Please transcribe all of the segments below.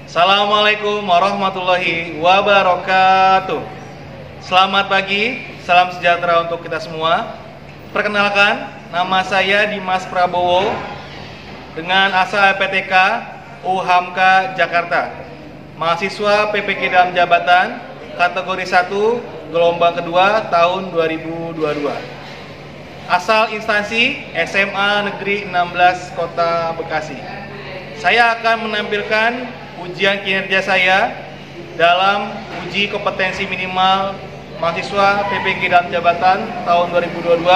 Assalamualaikum warahmatullahi wabarakatuh. Selamat pagi, salam sejahtera untuk kita semua. Perkenalkan, nama saya Dimas Prabowo dengan asal PTK UHAMKA Jakarta. Mahasiswa PPK dalam jabatan kategori 1 gelombang kedua tahun 2022. Asal instansi SMA Negeri 16 Kota Bekasi. Saya akan menampilkan ujian kinerja saya dalam uji kompetensi minimal mahasiswa PPK dalam jabatan tahun 2022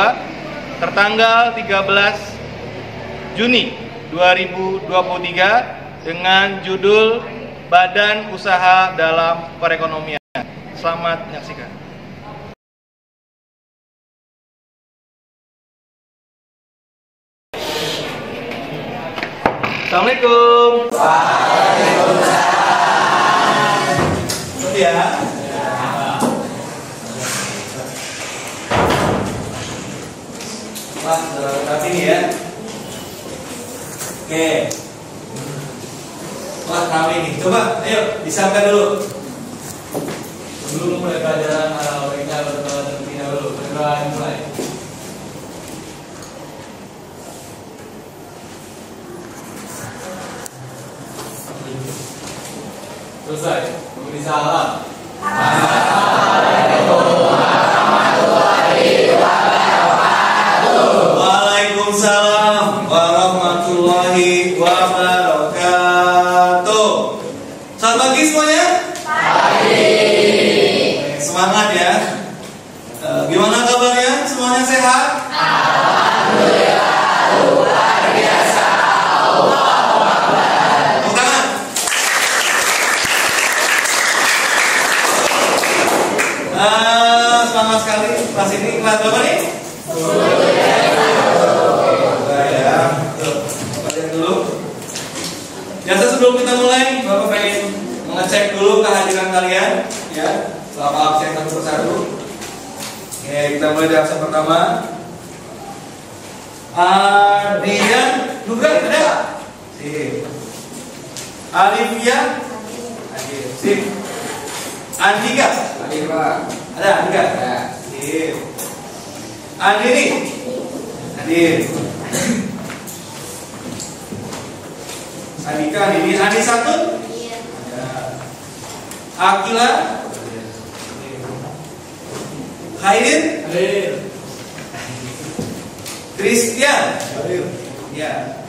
tertanggal 13 Juni 2023 dengan judul Badan Usaha dalam Perekonomian. Selamat menyaksikan. Assalamualaikum. Waalaikumsalam. Ya. Wah, tapi nih ya. Oke. Wah, kami nih. Coba, ayo disangka dulu. Dulu mulai pelajaran mereka bertanya dulu. Mulai. Selesai. Memberi salam. Assalamualaikum warahmatullahi wabarakatuh. Waalaikumsalam warahmatullahi wabarakatuh. Selamat pagi semuanya. Pagi. Semangat ya. Gimana kabarnya? Semuanya sehat? Alhamdulillah luar biasa. Allahu Akbar. Tepuk tangan. Semangat sekali kelas ini. Kelas berapa nih? Biasa sebelum kita mulai, Bapak pengen mengecek dulu kehadiran kalian, ya, selama absen satu persatu. Oke, kita mulai dari absen pertama. Ardian, Nugra ada? Sip. Alivia, hadir. Sip. Andika, hadir Pak. Ada Andika? Ada. Sip. Andini, hadir. Andika, ini Andi satu? Iya. Ada. Akila? Hadir? Hadir. Christian? Hadir. Ya.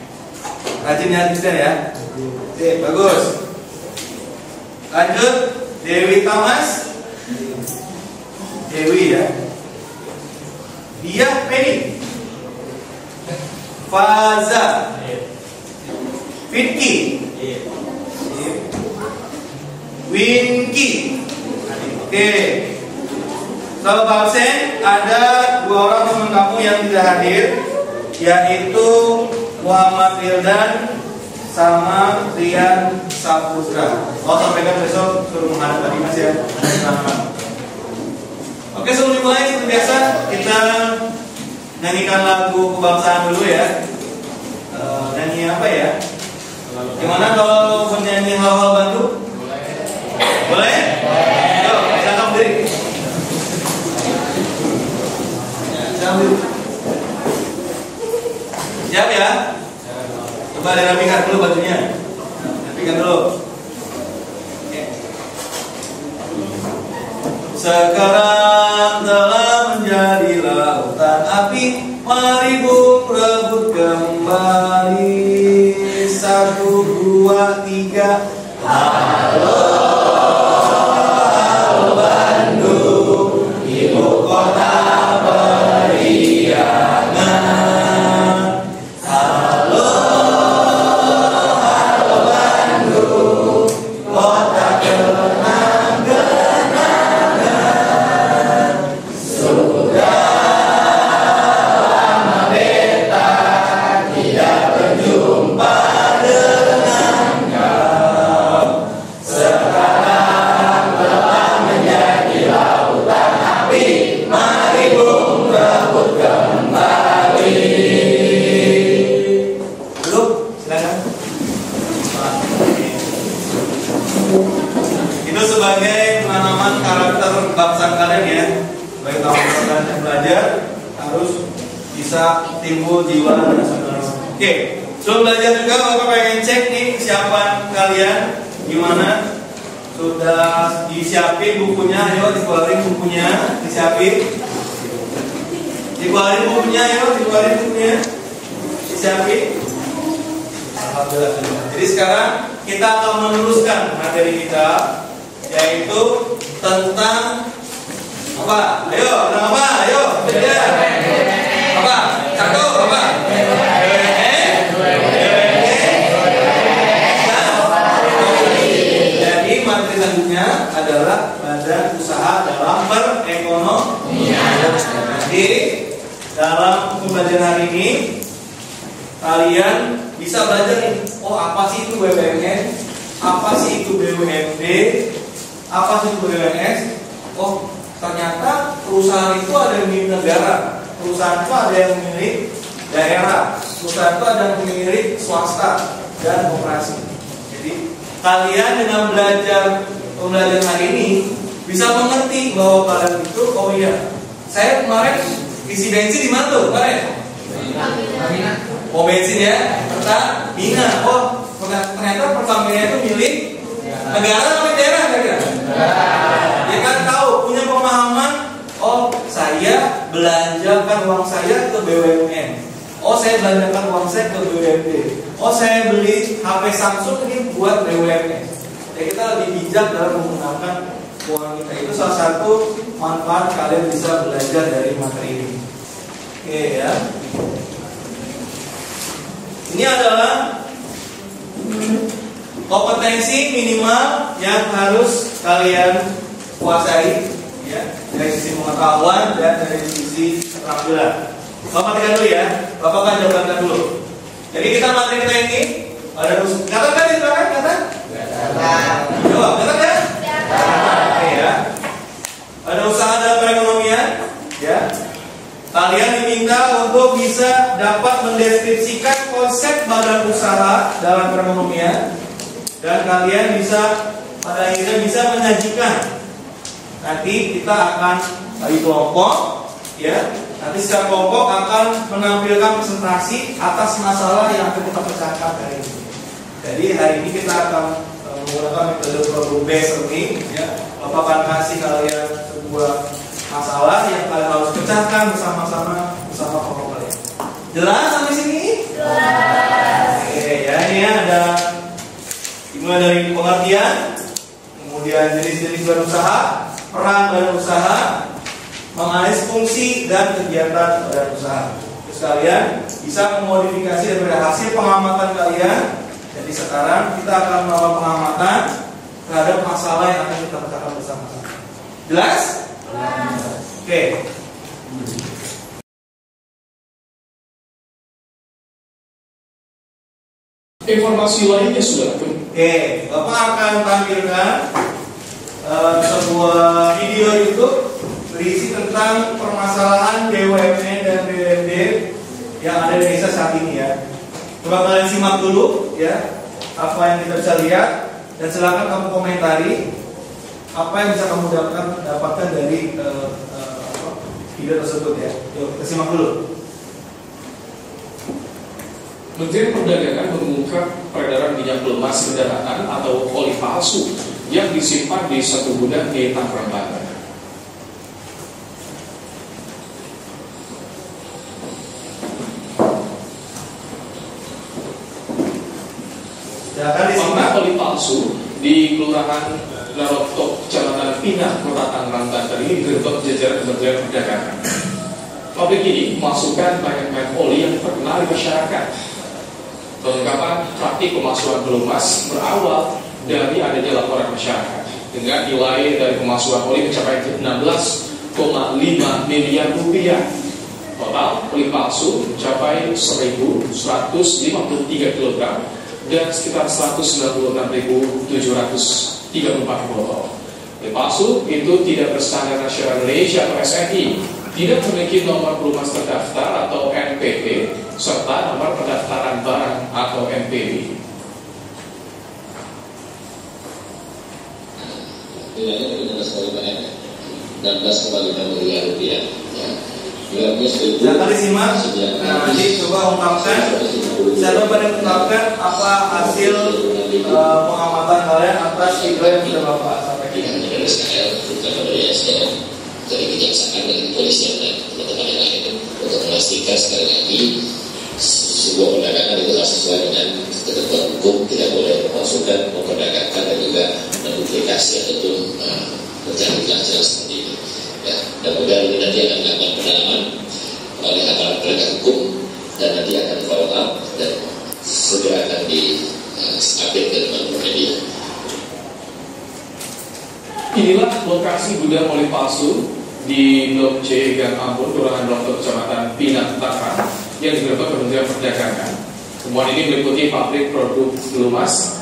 Rajin ya Christian ya. Oke, bagus. Lanjut, Dewi Tamas? Dewi ya. Dia Penny. Faza. Winky, Winky. Oke. Kalau absen ada dua orang teman kamu yang tidak hadir, yaitu Muhammad Wildan sama Rian Saputra. Sampaikan besok suruh menghadap tadi Mas ya. Oke, sebelum dimulai seperti biasa kita nyanyikan lagu kebangsaan dulu ya. Nyanyi apa ya? Gimana kalau penyanyi hal-hal Bandung? Boleh? Yuk, silakan berdiri. Silakan berdiri. Siap ya? Coba dirapikan dulu bajunya. Rapikan dulu. Oke. Sekarang telah menjadi lautan api, mari bung rebut kembali. 1, 2, 3. Halo, halo Bandung, ibu kota periangan. Halo, halo Bandung, kota kenang-kenangan. Sudah lama beta tidak berjumpa dengan timbul jiwa nasionalisme. Oke, sebelum belajar juga Bapak pengen cek nih kesiapan kalian gimana. Sudah disiapin bukunya, ayo dikeluarin bukunya, disiapin. Dikeluarin bukunya, ayo dikeluarin bukunya, disiapin. Alhamdulillah. Jadi sekarang kita akan meneruskan materi kita, yaitu tentang apa? Ayo, tentang apa? Ayo, belajar. Apa? Satu, apa? Materi selanjutnya adalah badan usaha dalam perekonomian. Jadi dalam pembelajaran hari ini kalian bisa belajar nih, oh apa sih itu BUMN, apa sih itu BUMD, apa sih itu BUMS. Oh ternyata perusahaan itu ada yang milik negara, perusahaan itu ada yang milik daerah, perusahaan itu ada yang milik swasta dan koperasi. Jadi kalian dengan belajar pembelajaran hari ini bisa mengerti bahwa kalian itu, oh iya, saya kemarin isi bensin di mana tuh kemarin? Oh bensin ya, Pertamina. Oh ternyata Pertamina itu milik negara atau milik daerah kira-kira? Ya kan tahu, punya pemahaman. Oh saya belanjakan uang saya ke BUMN. Oh saya belanjakan uang saya ke BUMD. Oh saya beli HP Samsung ini buat BUMN. Ya kita lebih bijak dalam menggunakan uang kita. Itu salah satu manfaat kalian bisa belajar dari materi ini. Oke ya. Ini adalah kompetensi minimal yang harus kalian kuasai ya, dari sisi pengetahuan dan dari sisi keterampilan. Bapak tekan dulu ya, Bapak akan jabarkan dulu. Jadi kita materi kita ini ada katakan di belakang kata? Coba katakan? Oke ya. Ada usaha dalam perekonomian, ya. Kalian diminta untuk bisa dapat mendeskripsikan konsep badan usaha dalam perekonomian dan kalian bisa pada akhirnya bisa menyajikan. Nanti kita akan bagi kelompok, ya. Nanti setiap kelompok akan menampilkan presentasi atas masalah yang akan kita pecahkan hari ini. Jadi hari ini kita akan menggunakan metode problem based learning. Ya, Bapak akan kasih kalian sebuah masalah yang kalian harus pecahkan bersama-sama bersama kelompok kalian. Jelas sampai sini? Jelas. Oke, ya ini ada dimulai dari pengertian, kemudian jenis-jenis badan usaha, peran badan usaha, menganalisis fungsi dan kegiatan badan usaha. Terus kalian bisa memodifikasi daripada hasil pengamatan kalian. Jadi sekarang kita akan melakukan pengamatan terhadap masalah yang akan kita pecahkan bersama-sama. Jelas? Oke. Informasi lainnya sudah. Oke, Bapak akan tampilkan sebuah video YouTube berisi tentang permasalahan BUMN dan BUMD yang ada di Indonesia saat ini ya. Coba kalian simak dulu ya apa yang kita bisa lihat dan silakan kamu komentari apa yang bisa kamu dapatkan dari video tersebut ya. Yuk kita simak dulu. Menteri Perdagangan mengungkap peredaran minyak lemas kendaraan atau oli palsu yang disimpan di satu gudang di Tangerang, Banten. Pabrik oli palsu di Kelurahan Larotok, Kecamatan Pinang, Kota Tangerang, Banten ini digerebek jajaran Kementerian Perdagangan. Pabrik ini memasukkan banyak oli yang terkenal di masyarakat. Pengungkapan praktik pemalsuan pelumas berawal dari adanya laporan masyarakat dengan nilai dari pemalsuan oli mencapai 16,5 miliar rupiah. Total oli palsu mencapai 1.153 kg dan sekitar 196.734 botol. Oli palsu itu tidak berstandar nasional Indonesia atau SNI, tidak memiliki nomor pelumas terdaftar atau NPT, serta nomor pendaftaran barang atau NPB. Nilainya benar sekali banyak, 16,5 miliar rupiah. Ya. Silakan disimak. Nah, nanti coba ungkapkan. Siapa pada mengungkapkan apa hasil pengamatan kalian atas video yang sudah Bapak sampaikan. Dari SKL, terutama dari SDM, dari kejaksaan dan kepolisian dan teman-teman yang lain untuk memastikan sekali lagi sebuah perdagangan itu harus sesuai dengan ketentuan hukum, tidak boleh memasukkan, memperdagangkan dan juga menduplikasi ataupun mencari celah-celah seperti itu. Ya, mudah-mudahan ini nanti akan dilakukan pendalaman oleh aparat penegak hukum dan nanti akan follow up dan segera akan di-update ke teman-teman media. Inilah lokasi gudang oli palsu di Blok C Gang Ambon, Kelurahan Blok Kecamatan Pinang Tarkam yang digerebek Kementerian Perdagangan. Temuan ini meliputi pabrik produk gelumas,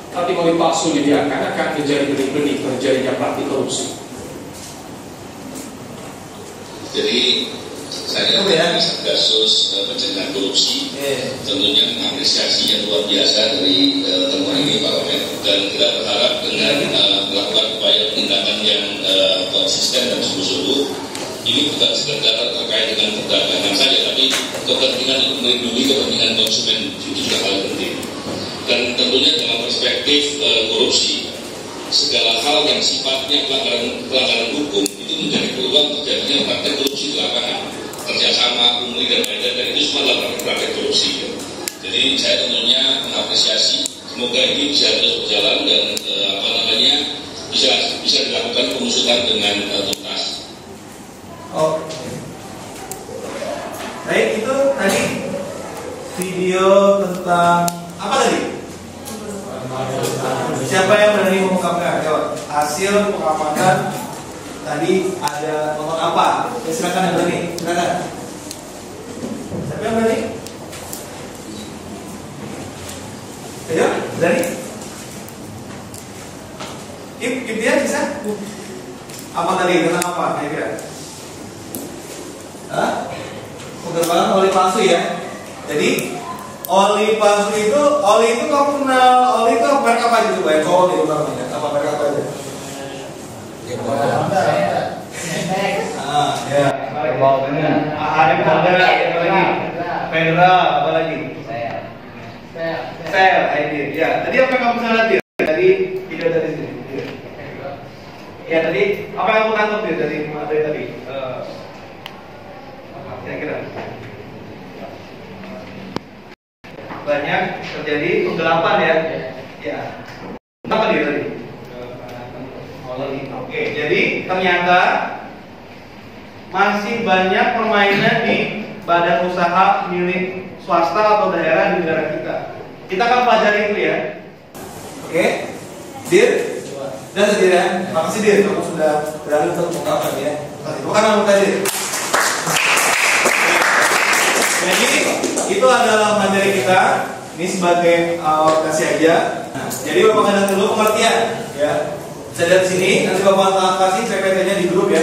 tapi oli palsu dibiarkan akan menjadi benih-benih terjadinya praktik korupsi. Jadi saya kasus pencegahan korupsi tentunya mengapresiasi yang luar biasa dari temuan ini Pak Wamen, dan kita berharap dengan melakukan upaya penindakan yang konsisten dan sungguh-sungguh ini bukan sekedar terkait dengan perdagangan saja, tapi kepentingan untuk melindungi kepentingan konsumen itu juga hal penting. Dan tentunya dalam perspektif korupsi, segala hal yang sifatnya pelanggaran hukum itu menjadi peluang terjadinya praktek korupsi di lapangan, kerjasama, pungli dan lain-lain, dan itu semua adalah praktek korupsi. Jadi saya tentunya mengapresiasi, semoga ini bisa terus berjalan dan bisa dilakukan pengusutan dengan tuntas. Oke. Baik, itu tadi video tentang apa tadi? Siapa yang berani mengungkapkan? Hasil pengamatan tadi ada ngomong apa? Ya, silakan yang berani, silakan. Siapa yang berani? Ayo, berani? Kip dia bisa? Apa tadi? Tentang apa? Kira-kira? Pengembangan oli palsu ya. Jadi oli palsu itu, kamu kenal oli itu merek apa aja coba? Oli itu namanya apa, merek apa aja? Ya. Wow, benar. Ada Honda, apa lagi? Federal, apa lagi? Sel, ID. Ya, tadi apa yang kamu bisa lihat ya? Tadi video dari sini. Ya, tadi apa yang kamu tangkap ya dari tadi? Kira-kira banyak terjadi penggelapan ya. Ya. Apa dia tadi? Oke, jadi ternyata masih banyak permainan di badan usaha milik swasta atau daerah di negara kita. Kita akan pelajari itu ya. Oke, Dir? Sudah sendirian. Makasih Dir, kamu sudah berani untuk mengungkapkan ya. Bukan kamu tadi. Jadi itu adalah materi kita. Ini sebagai kasih aja. Nah, jadi Bapak kadang dulu pengertian ya. Bisa dari sini, nanti Bapak kasih PPT-nya di grup ya.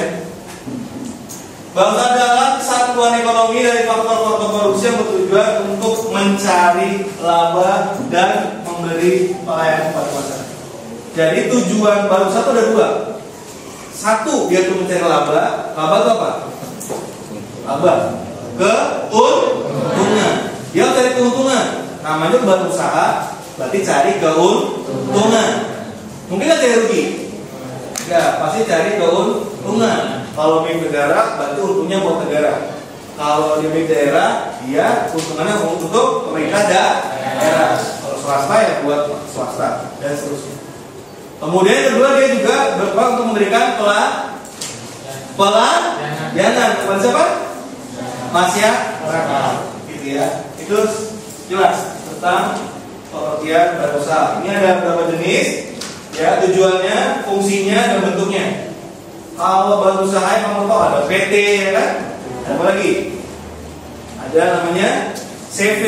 Bangsa adalah kesatuan ekonomi dari faktor-faktor korupsi yang bertujuan untuk mencari laba dan memberi pelayanan pada masyarakat. Jadi tujuan bangsa itu ada dua. Satu, biar mencari laba. Laba itu apa? Laba. Keuntungan. Dia cari keuntungan. Namanya badan usaha, berarti cari keuntungan. Mungkin nggak cari rugi? Ya, pasti cari keuntungan. Kalau milik negara, berarti untungnya buat negara. Kalau di milik daerah, dia keuntungannya untuk pemerintah daerah. Kalau swasta ya buat swasta dan seterusnya. Kemudian yang kedua, dia juga berperan untuk memberikan pelayanan kepada siapa? Masyarakat, gitu ya. Itu jelas tentang pengertian badan usaha. Ini ada beberapa jenis, ya, tujuannya, fungsinya, dan bentuknya. Kalau badan usaha yang kamu tahu ada PT, ya kan? Ada apa lagi? Ada namanya CV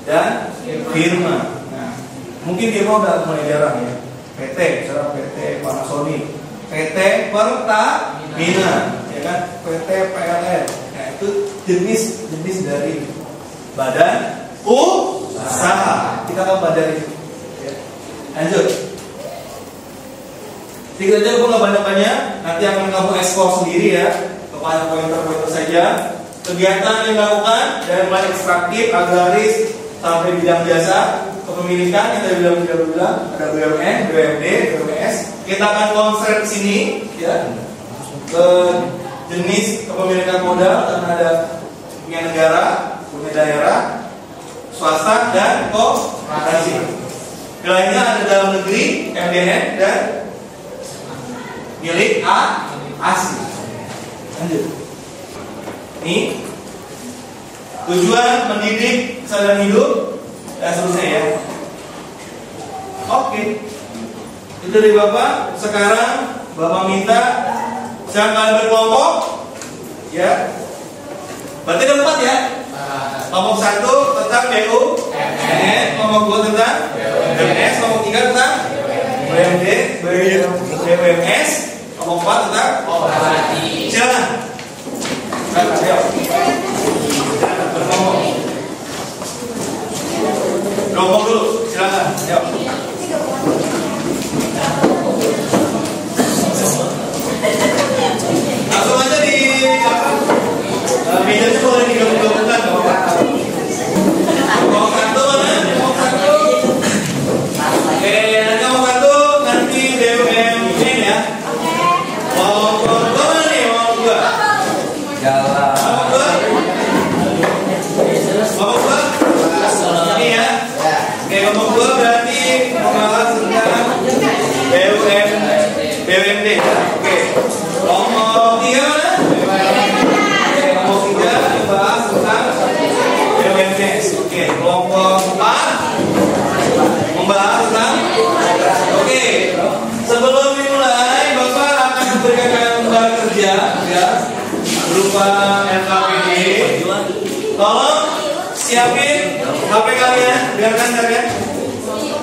dan firma. Nah, mungkin firma udah mulai jarang ya. PT, misalnya PT Panasonic, PT Pertamina, ya kan? PT PLN. Itu jenis dari badan usaha. Kita akan badan itu. Ya. Lanjut. Tiga aja gue nggak banyak-banyak. Nanti akan kamu ekspor sendiri ya kepada pointer-pointer saja. Kegiatan yang dilakukan dari mulai ekstraktif, agraris sampai bidang jasa, kepemilikan yang tadi bilang ada BUMN, BUMD, BUMS. Kita akan konsep sini ya ke jenis kepemilikan modal karena ada punya negara, punya daerah, swasta dan koperasi. Lainnya ada dalam negeri, MDN dan milik asing. Lanjut. Ini tujuan mendidik kesadaran hidup dan seterusnya ya. Oke. Itu dari Bapak. Sekarang Bapak minta jangan berkelompok ya. Berarti ada 4 ya. Kelompok 1 tentang BUMN, kelompok 2 tentang BUMS, kelompok 3 tentang BUMD, BUMS, kelompok 4 tentang koperasi. Silakan. Ayo. Kelompok dulu, silakan. Ayo. Langsung aja di mejanya boleh digabung-gabungkan dong. Kelompok 1 mana? Kelompok 1. Oke, kelompok 1 nanti BUMN ya. Kelompok 2 mana nih? Kelompok 2. Jalan. Kelompok 2? Ini ya. Oke, kelompok 2 berarti membahas tentang BUMD. Oke. Kelompok 3 mana? Kelompok 3 membahas tentang BUMS. Oke, kelompok 4 membahas tentang. Oke. Sebelum dimulai, Bapak akan memberikan lembar kerja ya berupa LKPD. Tolong siapin HP kalian, biarkan kalian.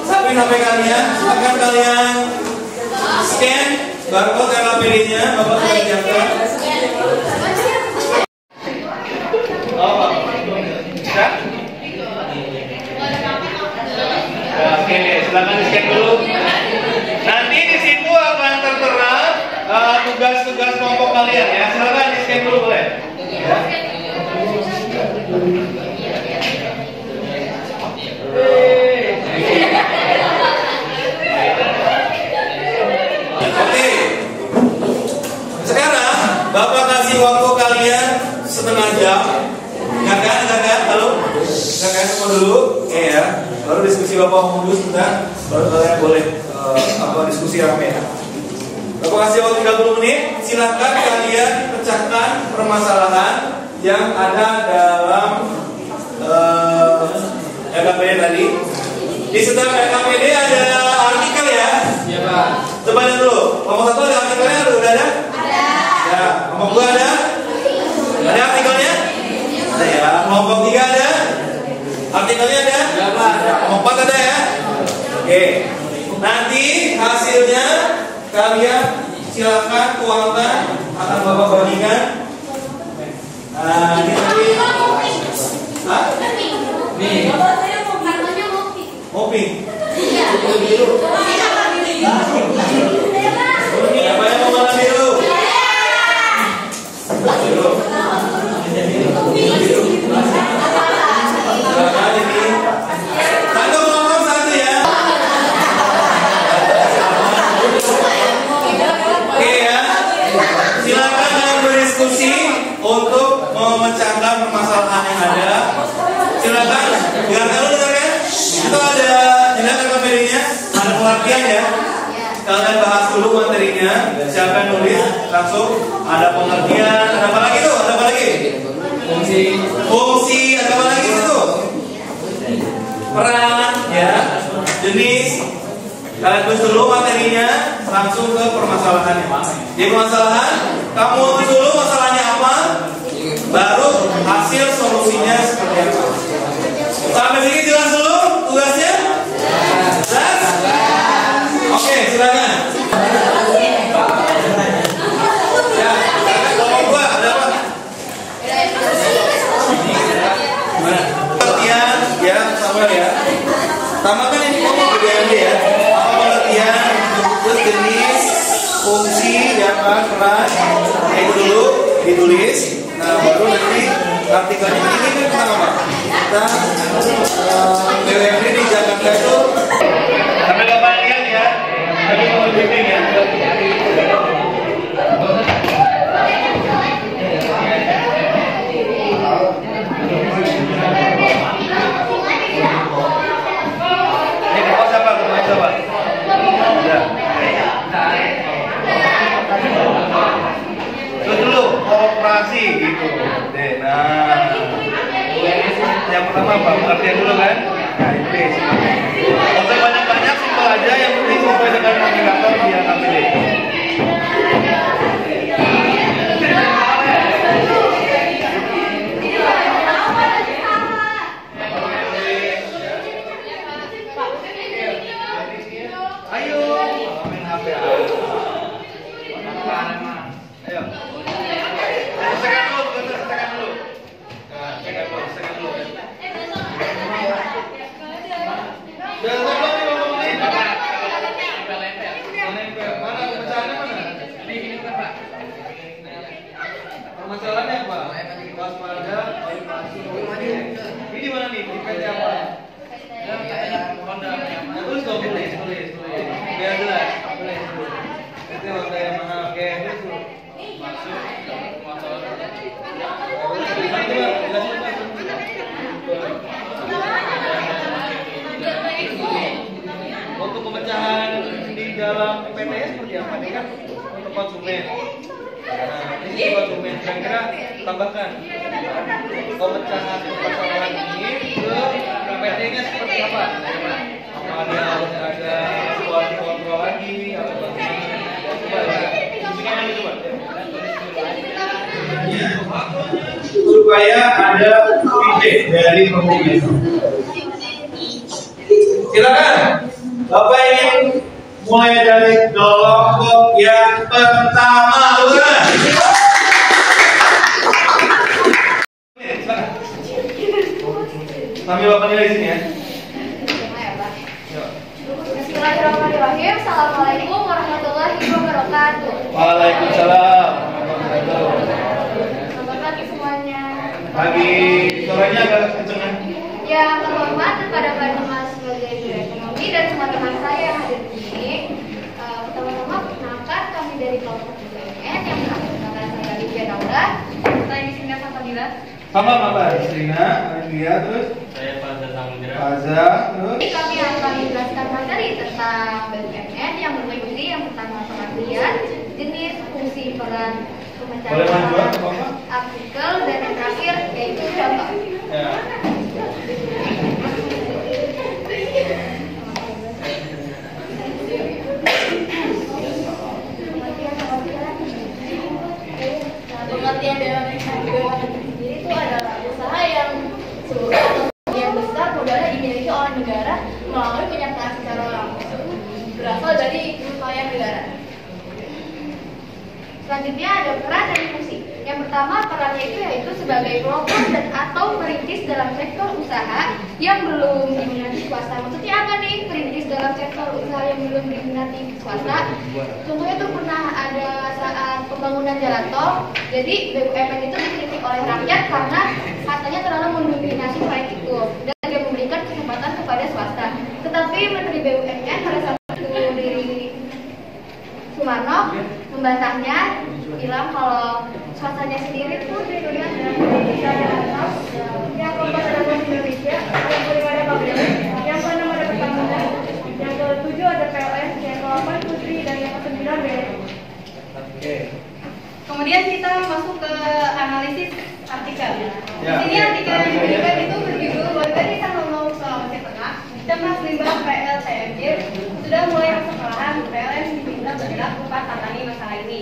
Siapin HP kalian, akan kalian scan barcode LKPD-nya, Bapak akan siapkan. Oh, bisa? Oke, silakan di scan dulu. Nanti di situ akan tertera tugas-tugas kelompok kalian ya. Silakan di scan dulu boleh. Ya. Oke. Sekarang Bapak kasih waktu kalian setengah jam. Dengarkan, halo. Dengarkan semua dulu. Oke ya. Baru diskusi Bapak ngomong dulu sebentar. Baru kalian boleh diskusi rame ya. Bapak kasih waktu 30 menit. Silakan kalian pecahkan permasalahan yang ada dalam LKPD tadi. Di setiap LKPD ada artikel ya. Iya Pak. Coba lihat dulu. Kelompok 1 ada artikelnya, udah ada? Ada. Ya. Kelompok 2 ada? Ada artikelnya? Ada ya. Kelompok 3 ada? Artikelnya ada? Ada Pak. Kelompok 4 ada ya? Oke. Nanti hasilnya kalian silakan tuangkan, akan Bapak bandingkan. Nah, ini tadi. Hah? Nih. Kopi. Biru. Siapa yang mau warna biru? Biru. Silakan ini. Satu ngomong satu ya. Oke ya. Silakan kalian berdiskusi untuk memecahkan permasalahan yang ada. Silakan. Dengarkan. Itu ada jelas LKPD-nya, ada pengertian ya. Kalian bahas dulu materinya. Siapa yang nulis langsung ada pengertian. Ada apa lagi tuh? Ada apa lagi? Fungsi. Ada apa lagi itu? Peran ya. Jenis. Kalian tulis dulu materinya, langsung ke permasalahannya. Di permasalahan, kamu tulis dulu masalahnya apa, baru hasil solusinya seperti apa. Sampai sini jelas dulu tugasnya? Jelas? Oke, silakan. Ya, kelompok 2 ada apa? BMD ya. Apa pengertian, terus jenis, fungsi, ya kan, peran, itu dulu ditulis. Nah baru nanti artikelnya ini kan tentang apa? Tentang BUMD di Jakarta itu. Sampai Bapak lihat ya, tadi mau briefing ya. Operasi gitu deh. Nah, yang pertama apa? Pengertian dulu kan? Nah, itu untuk banyak-banyak simpel aja, yang penting sesuai dengan indikator dia KPD. Ayo, main HP aja. Ayo. Permasalahannya apa? Waspada, ini mana nih? Di PT apa? Tulis dong, tulis. Biar jelas. PT Honda yang mana? Oke, masuk. Untuk pemecahan di dalam PT seperti apa? Ini kan untuk konsumen. Nah, ini konsumen. Kira-kira tambahkan pemecahan permasalahan ini ke PT-nya seperti apa? Apa ada quality control lagi atau bagaimana? Coba ya. Coba. Supaya ada feedback dari pengguna. Silakan, Bapak ingin mulai dari kelompok yang pertama, bukan? Sambil Bapak nilai di sini ya. Bismillahirrahmanirrahim. Assalamualaikum warahmatullahi wabarakatuh. Waalaikumsalam. Selamat pagi semuanya. Pagi, suaranya agak kenceng. Yang terhormat kepada Pak Dimas sebagai Guru Ekonomi dan semua teman saya yang hadir di sini. Pertama-tama perkenalkan kami dari kelompok BUMN yang mengenalkan saya Livia Naura. Saya disingkat sama Fadila. Sama Bapak Rina, Livia, terus Saya Faza Samudra. Faza, terus Kami akan menjelaskan materi tentang BUMN yang meliputi yang pertama pengertian, jenis, fungsi, peran, boleh maju pemecahan Bapak? artikel, dan yang terakhir yaitu contoh. Ya. Pengertian BUMN sendiri itu adalah usaha yang yang besar modalnya dimiliki oleh negara melalui penyertaan secara langsung berasal dari upaya negara. Selanjutnya ada peran dan fungsi. Yang pertama perannya itu yaitu sebagai pelopor dan atau perintis dalam sektor usaha yang belum diminati swasta. Maksudnya apa nih perintis dalam sektor usaha yang belum diminati swasta? Contohnya tuh pernah ada saat pembangunan jalan tol. Jadi BUMN itu dikritik oleh rakyat karena katanya terlalu mendominasi proyek itu dan dia memberikan kesempatan kepada swasta. Tetapi Menteri BUMN pada saat itu dari Sumarno membantahnya, bilang kalau swastanya sendiri pun di Indonesia yang keempat adalah Indonesia, yang kelima ada pabrik, yang keenam ada Pertamina, yang ketujuh ada PLN, yang ke-8 Putri, dan yang ke-9 BRI. Kemudian kita masuk ke analisis artikel. Di sini artikel yang diberikan itu berjudul Organisasi Teknologi Sulawesi Tengah, Cemas Limbah PLTMJ sudah mulai masuk ke lahan PLN diminta bergerak cepat tangani masalah ini.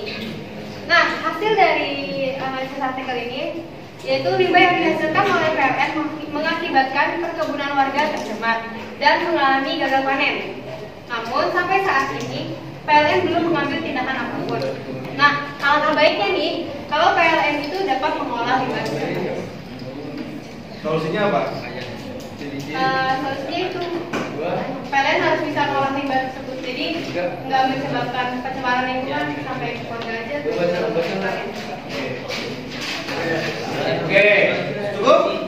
Nah, hasil dari analisis artikel ini yaitu limbah yang dihasilkan oleh PLN mengakibatkan perkebunan warga tercemar dan mengalami gagal panen. Namun sampai saat ini PLN belum mengambil tindakan apapun. Nah, alangkah baiknya nih kalau PLN itu dapat mengolah limbah tersebut. Solusinya apa? Solusinya itu PLN harus bisa ngolah limbah tersebut, jadi nggak menyebabkan pencemaran lingkungan sampai ke keluarga aja. Oke, cukup?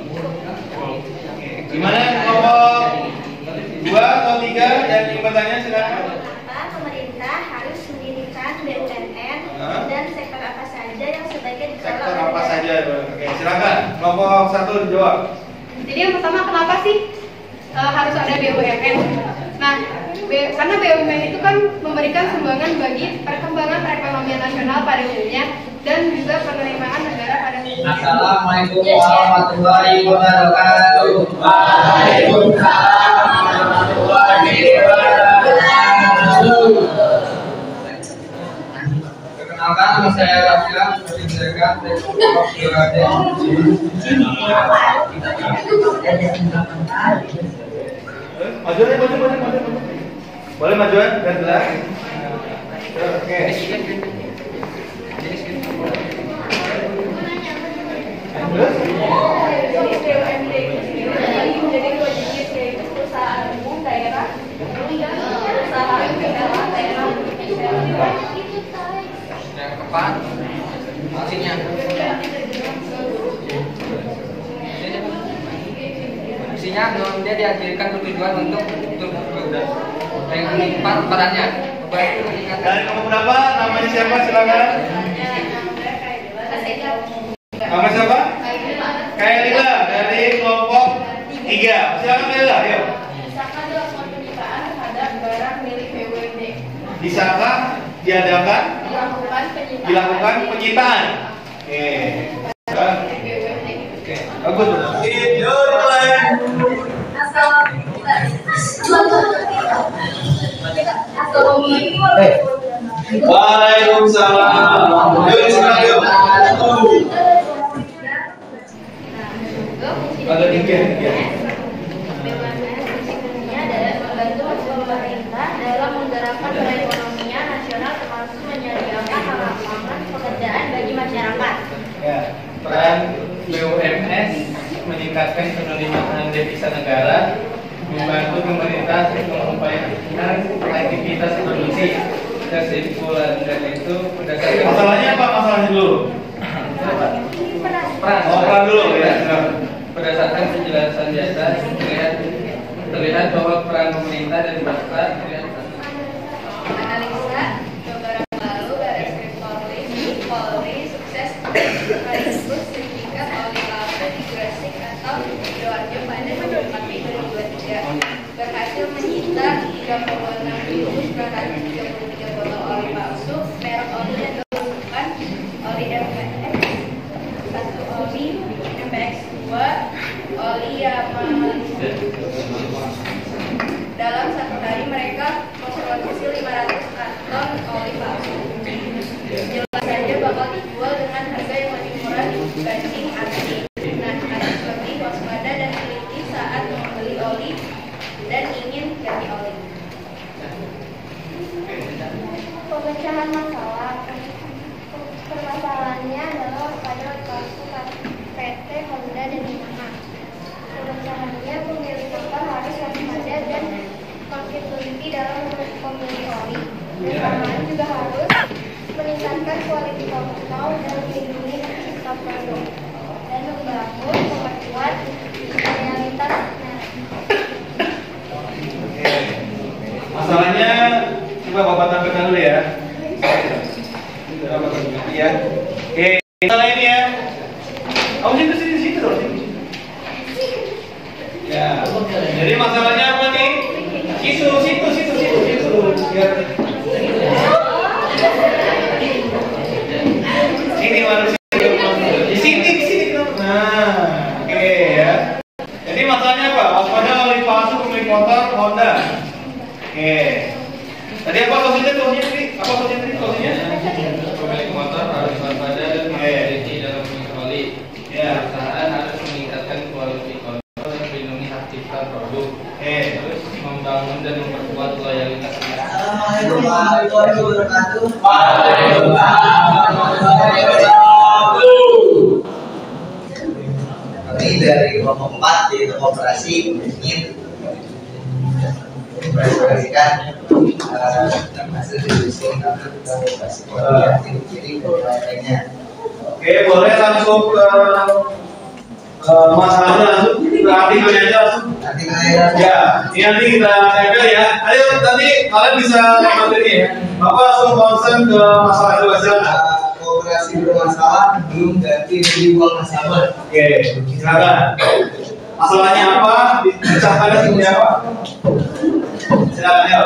Gimana kelompok 2 atau 3 dan pertanyaan silakan. Pemerintah harus mendirikan BUMN dan sektor apa saja yang sebaiknya dikelola. Sektor apa saja? Oke, silakan. Kelompok 1 dijawab. Jadi yang pertama, kenapa sih harus ada BUMN? Nah, karena BUMN itu kan memberikan sumbangan bagi perkembangan perekonomian nasional pada umumnya dan juga penerimaan negara pada umumnya. Assalamualaikum warahmatullahi wabarakatuh. Waalaikumsalam warahmatullahi wabarakatuh. Perkenalkan, nama saya Rafila, seperti biasa dari kelompok Biraden. Majuan, boleh majuan dan gelas. Oke. Terus? BUMD itu menjadi dua jenis, yaitu perusahaan umum daerah dan perusahaan daerah. Yang keempat, fungsinya. Fungsinya dia dihadirkan bertujuan untuk yang keempat perannya. Dari nomor berapa? Namanya siapa? Silakan. Nama siapa? Kailila dari kelompok 3. Silakan Kailila, ayo. Disahkan dilakukan penyitaan terhadap barang milik BUMD. Disahkan diadakan dilakukan penyitaan. Oke. Oke. Bagus. Tidur mulai. Waalaikumsalam. Yuk silakan yuk. Ada tiga. Fungsinya adalah membantu pemerintah dalam menggerakkan perekonomian nasional termasuk menyediakan lapangan pekerjaan bagi masyarakat. Ya, peran BUMN meningkatkan penerimaan devisa negara, membantu pemerintah mengupayakan aktivitas produksi. Kesimpulan dari itu berdasarkan Masalahnya apa? Masalahnya dulu. peran dulu ya. Berdasarkan penjelasan di atas terlihat bahwa peran pemerintah dan bangsa Analisa beberapa lalu Barreskrim Polri sukses sekaligus sertifikat oli palsu di Gresik atau Sidoarjo pada 24 Mei 2023 berhasil menyita 36.933 botol oli palsu merek oli yang dilakukan oli MPX 1, oli MPX 2, oli Yamaha. Dalam satu hari mereka memproduksi 500 karton oli palsu. Jelas saja bakal dijual dengan harga yang lebih murah dibanding asli. Nah, harus lebih waspada dan teliti saat membeli oli dan ingin ganti oli. Pemecahan masalah. Permasalahannya adalah pada palsu PT Honda dan Yamaha. Pemecahannya pemilik motor harus waspada dan makin teliti dalam memilih oli. Perusahaan juga harus meningkatkan kualitas motor dan melindungi stok produk dan membangun memperkuat loyalitas. Masalahnya coba Bapak tampilkan dulu ya. Iya. Oke, masalah ini ya. Oh, sini dong. Ya. Jadi masalahnya apa nih? Situ. Ya. Sini manusia. Di sini. Nah, oke ya. Jadi masalahnya apa? Waspada oli palsu pemilik motor Honda. Oke. Tadi apa solusinya tadi? pemilik motor harus waspada dan teliti dalam memilih oli. Ya. Perusahaan harus meningkatkan kualitas kontrol dan melindungi hak cipta produk. Terus membangun dan memperkuat loyalitas. Assalamualaikum warahmatullahi wabarakatuh. Waalaikumsalam warahmatullahi wabarakatuh. Kami dari kelompok 4 yaitu koperasi ingin mempresentasikan hasil diskusi atau ciri-ciri lainnya. Oke, boleh langsung ke masalahnya langsung ke artikelnya aja langsung. Ya, ini nanti kita tempel ya. Ayo nanti kalian bisa materi ya. Bapak langsung concern ke masalah itu aja. Kooperasi bermasalah belum ganti ribuan nasabah. Oke, silakan. Masalahnya apa? Dicatatkan seperti apa? Silakan ya.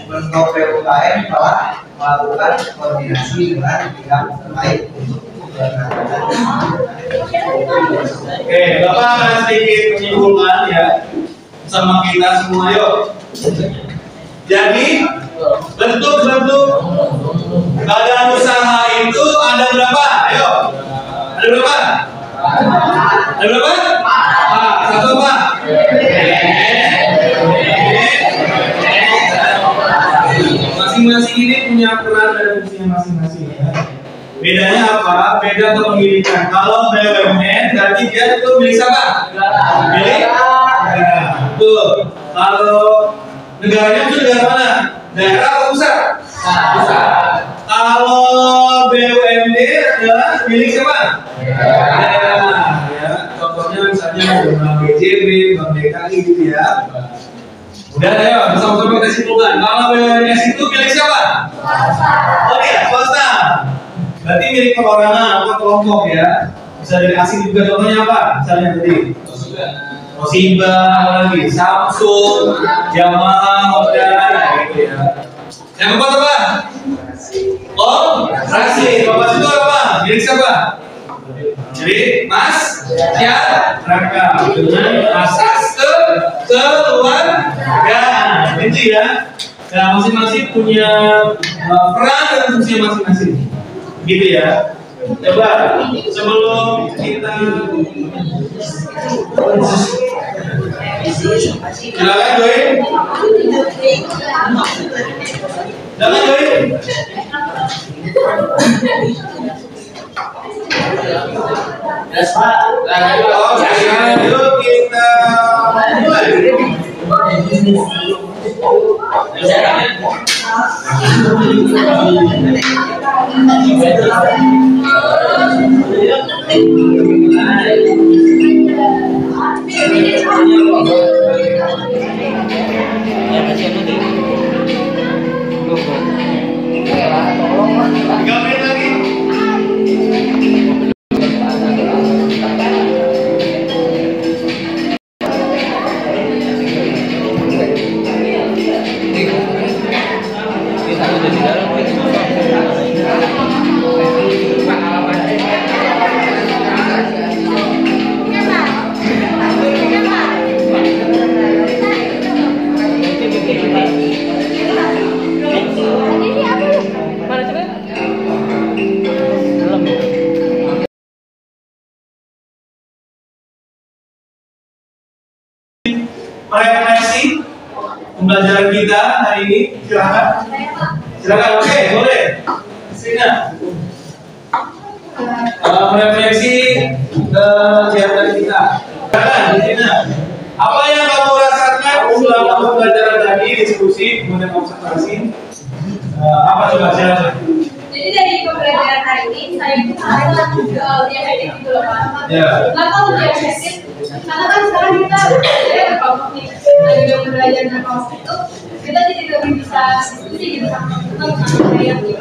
Menko PUKM telah melakukan koordinasi dengan pihak terkait untuk Oke, Bapak akan sedikit menyimpulkan ya sama kita semua yuk. Jadi bentuk-bentuk badan usaha itu ada berapa? Ayo, ada berapa? Ada berapa? Satu apa? Masing-masing ini punya peran dan fungsinya masing-masing ya. Bedanya apa? Beda kepemilikan. Kalau BUMN berarti dia itu milik siapa? Milik negara. Betul. Kalau negaranya itu negara mana? Daerah atau pusat? Pusat. Kalau BUMD adalah milik siapa? Daerah. Ya. Contohnya misalnya Bank BJB, Bank DKI gitu ya. Udah ya, bersama-sama kita simpulkan. Kalau BUMN itu milik siapa? Swasta. Oh iya, swasta. Berarti milik perorangan atau kelompok ya. Bisa dari asing juga, contohnya apa? Misalnya tadi Toshiba, apa lagi? Samsung, Yamaha, Honda, gitu ya. Yang keempat apa? Oh, Rasi. Bapak itu apa? Milik siapa? Jadi Mas ya Raka dengan asas keluarga itu ya. Nah, masing-masing punya peran dan fungsi masing-masing. Gitu ya. Coba sebelum kita silakan join. Silakan join. Yuk kita mulai. Refleksi pembelajaran kita hari ini, silakan. Oke, boleh. Sini. Refleksi kegiatan kita. Silakan di sini. Apa yang kamu rasakan selama pembelajaran tadi, diskusi, kemudian observasi? Apa coba silakan? Jadi dari pembelajaran hari ini saya itu sangat yang efektif gitu loh Pak. Kenapa lebih efektif? Karena kan sekarang kita berkelompok nih, juga belajar dengan kelompok itu kita jadi lebih bisa diskusi gitu sama saya gitu.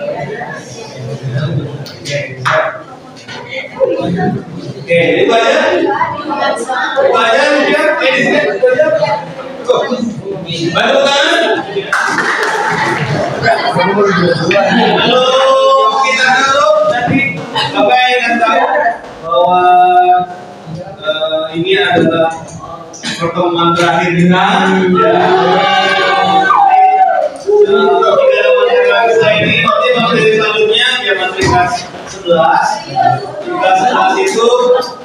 Oke, ini banyak ya, di sini bantu tangan. Halo, kita dulu tadi Bapak yang tahu bahwa ini adalah pertemuan terakhir kita. Ini nanti materi selanjutnya ya materi kelas 11. Kelas 11 itu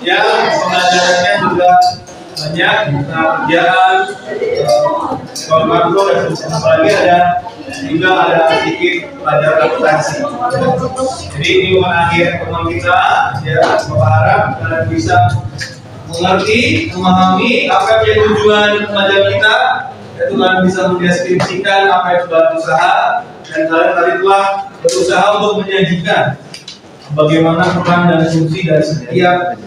ya pembelajarannya juga banyak kerjaan, sekolah makro dan apalagi juga ada sedikit pelajaran akuntansi. Jadi ini akhir pertemuan kita ya, Bapak harap kalian bisa mengerti, memahami apa yang menjadi tujuan pembelajaran kita, yaitu kalian bisa mendeskripsikan apa yang sudah usaha, dan kalian tadi telah berusaha untuk menyajikan bagaimana peran dan fungsi dari setiap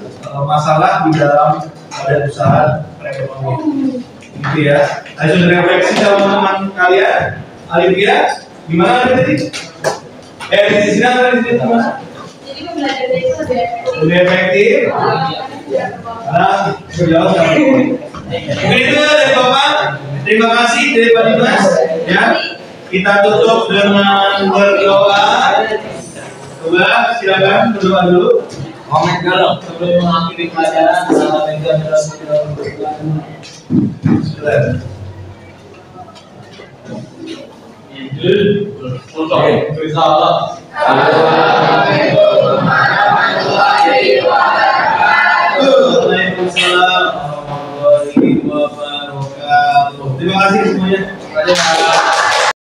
masalah di dalam badan usaha perekonomian. Gitu ya. Ayo sudah refleksi sama teman-teman kalian. Alivia, gimana tadi? Di sini apa di sini teman? Jadi pembelajaran itu Lebih efektif. Nah, berjawab sama. Mungkin itu dari Bapak. Terima kasih dari Pak Dimas. Ya, kita tutup dengan berdoa. Coba silakan berdoa dulu. Komen dulu sebelum mengakhiri pelajaran. Selamat Waalaikumsalam warahmatullahi wabarakatuh. Terima kasih semuanya.